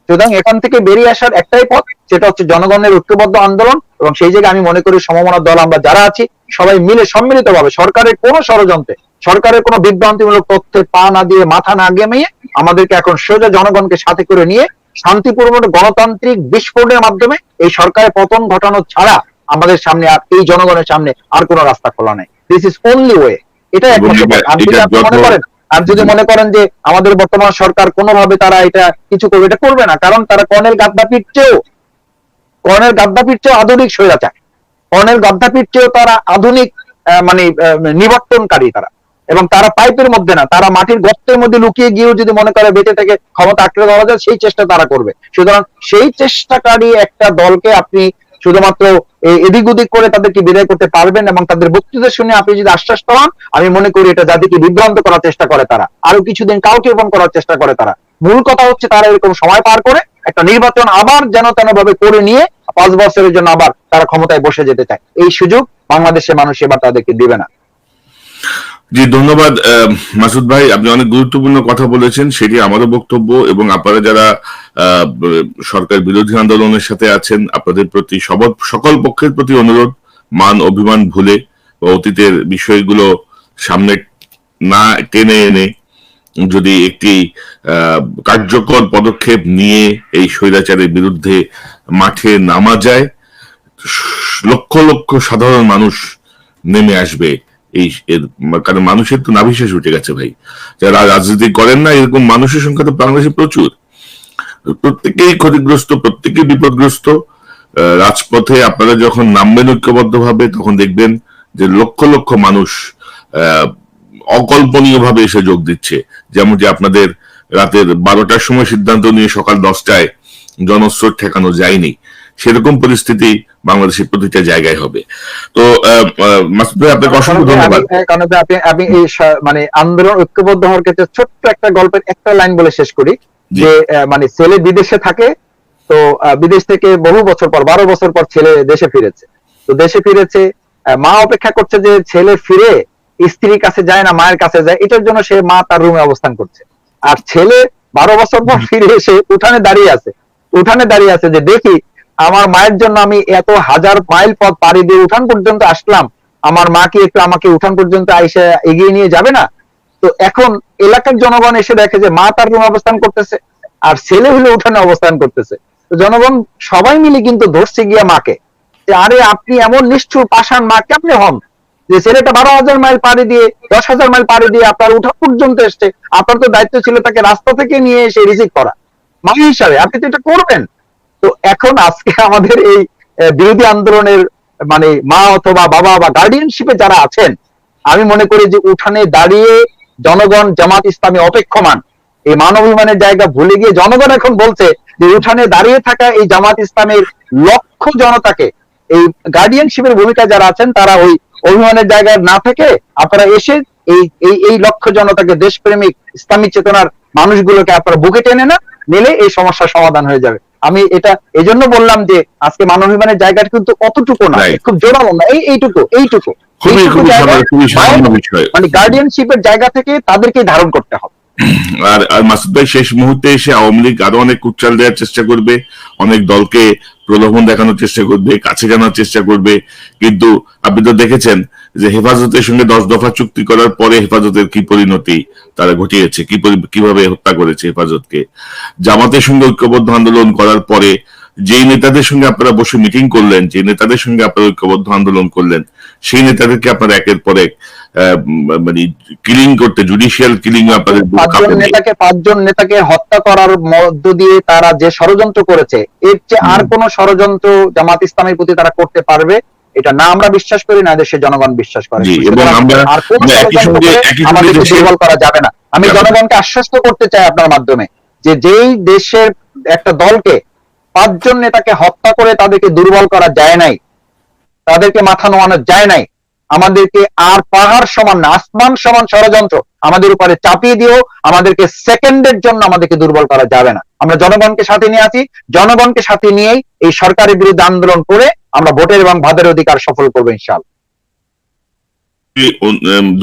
সুতরাং এখান থেকে বেরিয়ে আসার একটাই পথ, সেটা হচ্ছে জনগণের ঐক্যবদ্ধ আন্দোলন। এবং সেই জায়গায় আমি মনে করি সমমনা দল আমরা যারা আছি সবাই মিলে সম্মিলিতভাবে সরকারের কোনো ষড়যন্ত্রে, সরকারের কোনো বিভ্রান্তিমূলক তথ্যে পা না দিয়ে, মাথা না গেমিয়ে আমাদেরকে এখন সোজা জনগণকে সাথে করে নিয়ে শান্তিপূর্ণ গণতান্ত্রিক বিস্ফোরণের মাধ্যমে এই সরকারের পতন ঘটানো ছাড়া আমাদের সামনে আর এই জনগণের সামনে আর কোনো রাস্তা খোলা নাই। This is only way. এটা একমাত্র পথ। আর যদি আপনি মনে করেন, আর যদি মনে করেন যে আমাদের বর্তমান সরকার কোনোভাবে তারা এটা কিছু করবে, এটা করবে না। কারণ তারা কর্নেল গাদ্দাফির চেয়েও আধুনিক স্বৈরাচার, কর্নেল গাদ্দাফির চেয়েও তারা আধুনিক মানে নিবর্তনকারী তারা। এবং তারা পাইপের মধ্যে না, তারা মাটির গর্তের মধ্যে লুকিয়ে গিয়েও যদি মনে করে বেঁচে থেকে ক্ষমতা আঁকড়ে ধরা যায়, সেই চেষ্টা তারা করবে। সুতরাং সেই চেষ্টাকারী একটা দলকে আপনি শুধুমাত্র এদিক ওদিক করে তাদেরকে বিদায় করতে পারবেন এবং তাদের বক্তৃতা শুনে আপনি যদি আশ্বাস পান, আমি মনে করি এটা জাতিকে বিভ্রান্ত করার চেষ্টা করে তারা, আরো কিছুদিন কাউকেপন করার চেষ্টা করে তারা। মূল কথা হচ্ছে তারা এরকম সময় পার করে একটা নির্বাচন আবার যেন তেন ভাবে করে নিয়ে 5 বছরের জন্য আবার তারা ক্ষমতায় বসে যেতে চায়। এই সুযোগ বাংলাদেশের মানুষ এবার তাদেরকে দিবে না। জি, ধন্যবাদ মাসুদ ভাই, আপনি অনেক গুরুত্বপূর্ণ কথা বলেছেন, সেটি আমারও বক্তব্য। এবং আপনারা যারা সরকার বিরোধী আন্দোলনের সাথে আছেন, আপনাদের প্রতি সকল পক্ষের প্রতি অনুরোধ, মান অভিমান ভুলে অতীতের বিষয়গুলো সামনে না টেনে এনে যদি একটি কার্যকর পদক্ষেপ নিয়ে এই স্বৈরাচারের বিরুদ্ধে মাঠে নামা যায়, লক্ষ লক্ষ সাধারণ মানুষ নেমে আসবে। এই কারণ মানুষের তো নাভিশ্বাস উঠে গেছে ভাই, যারা রাজনীতি করেন না এরকম মানুষের সংখ্যা তো বাংলাদেশে প্রচুর। প্রত্যেকেই ক্ষতিগ্রস্ত, প্রত্যেকেই বিপদগ্রস্ত। রাজপথে আপনারা যখন নামবেন ঐক্যবদ্ধ ভাবে, তখন দেখবেন যে লক্ষ লক্ষ মানুষ অকল্পনীয় ভাবে এসে যোগ দিচ্ছে। যেমন যে আপনাদের রাতের 12টার সময় সিদ্ধান্ত নিয়ে সকাল 10টায় জনস্রোত ঠেকানো যায়নি, সেরকম পরিস্থিতি বাংলাদেশের প্রতিটা জায়গায় হবে। তো মাসুদ ভাই, আপনাকে অসংখ্য ধন্যবাদ। আমি এই মানে আন্দোলন ঐক্যবদ্ধ হওয়ার ক্ষেত্রে ছোট্ট একটা গল্পের একটা লাইন বলে শেষ করি, যে মানে ছেলে বিদেশে থাকে, তো বিদেশ থেকে বহু বছর পর 12 বছর পর ছেলে দেশে ফিরেছে। তো দেশে ফিরেছে, মা অপেক্ষা করছে যে ছেলে ফিরে স্ত্রীর কাছে যায় না মায়ের কাছে যায়, এটার জন্য সে মা তার রুমে অবস্থান করছে। আর ছেলে 12 বছর পর ফিরে এসে উঠানে দাঁড়িয়ে আছে যে দেখি আমার মায়ের জন্য আমি এত হাজার মাইল পথ পাড়ি দিয়ে উঠান পর্যন্ত আসলাম, আমার মা কি একটু আমাকে উঠান পর্যন্ত এসে এগিয়ে নিয়ে যাবে না? তো এখন এলাকার জনগণ এসে দেখে যে মা তার রুমে অবস্থান করতেছে আর ছেলে হলে উঠানে অবস্থান করতেছে। তো জনগণ সবাই মিলে কিন্তু ধরছে গিয়া মাকে, যে আরে আপনি এমন নিষ্ঠুর পাষাণ মা কেমনে হন, যে ছেলেটা 12,000 মাইল পাড়ি দিয়ে 10,000 মাইল পাড়ি দিয়ে আপনার উঠা পর্যন্ত এসছে, আপনার তো দায়িত্ব ছিল তাকে রাস্তা থেকে নিয়ে এসে রিসিভ করা। মা হিসাবে আপনি তো এটা করবেন। তো এখন আজকে আমাদের এই বিরোধী আন্দোলনের মানে মা অথবা বাবা বা গার্ডিয়ানশিপে যারা আছেন, আমি মনে করি যে উঠানে দাঁড়িয়ে জনগণ জামাত ইসলামী অপেক্ষমান, এই মানবাভিমানের জায়গা ভুলে গিয়ে জনগণ এখন বলছে যে উঠানে দাঁড়িয়ে থাকা এই জামাত ইসলামের লক্ষ জনতাকে, এই গার্ডিয়ানশিপের ভূমিকা যারা আছেন, তারা ওই অভিমানের জায়গায় না থেকে আপনারা এসে এই লক্ষ জনতাকে, দেশপ্রেমিক ইসলামিক চেতনার মানুষগুলোকে আপনারা বুকে টেনে না নিলে এই সমস্যার সমাধান হয়ে যাবে। আমি এটা এজন্য বললাম যে আজকে মানবাভিমানের জায়গাটা কিন্তু অতটুকু না, খুব জোরালো না, এইটুকু মানে গার্ডিয়ানশিপের জায়গা থেকে তাদেরকে ধারণ করতে হবে। আর মাসুদ ভাই, শেষ মুহূর্তে এসে আওয়ামী লীগ আরো অনেক উচ্চাল দেওয়ার চেষ্টা করবে, অনেক দলকে প্রলোভন দেখানোর চেষ্টা করবে, কাছে জানার চেষ্টা করবে। কিন্তু আপনি তো দেখেছেন যে হেফাজতের সঙ্গে 10 দফা চুক্তি করার পরে হেফাজতের কি পরিণতি তারা ঘটিয়েছে, কিভাবে হত্যা করেছে হেফাজতকে। জামাতের সঙ্গে ঐক্যবদ্ধ আন্দোলন করার পরে যেই নেতাদের সঙ্গে আপনারা বসে মিটিং করলেন, যে নেতাদের সঙ্গে আপনারা ঐক্যবদ্ধ আন্দোলন করলেন, সেই নেতাদেরকে আপনারা একের পর এক মানে কিলিং করতে, জুডিশিয়াল কিলিং আপনাদের 5 নেতাকে হত্যা করার মধ্য দিয়ে তারা যে ষড়যন্ত্র করেছে, এর চেয়ে আর কোন ষড়যন্ত্র জামাত ইসলামের প্রতি তারা করতে পারবে এটা না আমরা বিশ্বাস করি, না দেশের জনগণ বিশ্বাস করে। আর কোন আমাদেরকে দুর্বল করা যাবে না। আমি জনগণকে আশ্বস্ত করতে চাই আপনার মাধ্যমে যে যেই দেশের একটা দলকে 5 জন নেতাকে হত্যা করে তাদেরকে দুর্বল করা যায় নাই, তাদেরকে মাথা নোয়ানো যায় নাই, আমাদেরকে আর পাহাড় সমান না, আসমান সমান ষড়যন্ত্র আমাদের উপরে চাপিয়ে দিও, আমাদেরকে সেকেন্ডের জন্য আমাদেরকে দুর্বল করা যাবে না। আমরা জনগণকে সাথে নিয়ে আছি, জনগণকে সাথে নিয়েই এই সরকারের বিরুদ্ধে আন্দোলন করে আমরা ভোটের এবং ভাতের অধিকার সফল করবো ইনশাআল্লাহ।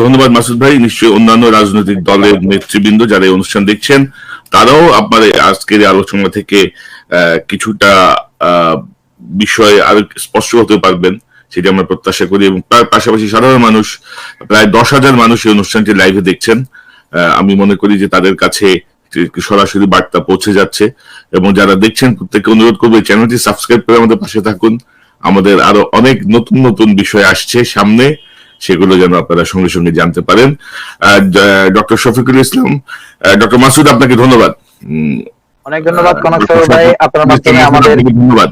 ধন্যবাদ মাসুদ ভাই। নিশ্চয়ই অন্যান্য রাজনৈতিক দলের নেতৃবৃন্দ যারা এই অনুষ্ঠান দেখছেন তারাও আপনার আজকের এই আলোচনা থেকে কিছুটা বিষয় আরো স্পষ্ট হতে পারবেন, সেটা আমরা প্রত্যাশা করি। এবং তার পাশাপাশি সাধারণ মানুষ, প্রায় 10,000 মানুষ এই অনুষ্ঠানটি লাইভে দেখছেন। আমি মনে করি যে তাদের কাছে সরাসরি বার্তা পৌঁছে যাচ্ছে। এবং যারা দেখছেন প্রত্যেককে অনুরোধ করবো চ্যানেলটি সাবস্ক্রাইব করে আমাদের পাশে থাকুন। আমাদের আরো অনেক নতুন নতুন বিষয় আসছে সামনে, সেগুলো যেন আপনারা সঙ্গে সঙ্গে জানতে পারেন। ডক্টর শফিকুল ইসলাম, ডক্টর মাসুদ, আপনাকে ধন্যবাদ। অনেক ধন্যবাদ কনক ভাই, আপনার মাধ্যমে আমাদের ধন্যবাদ।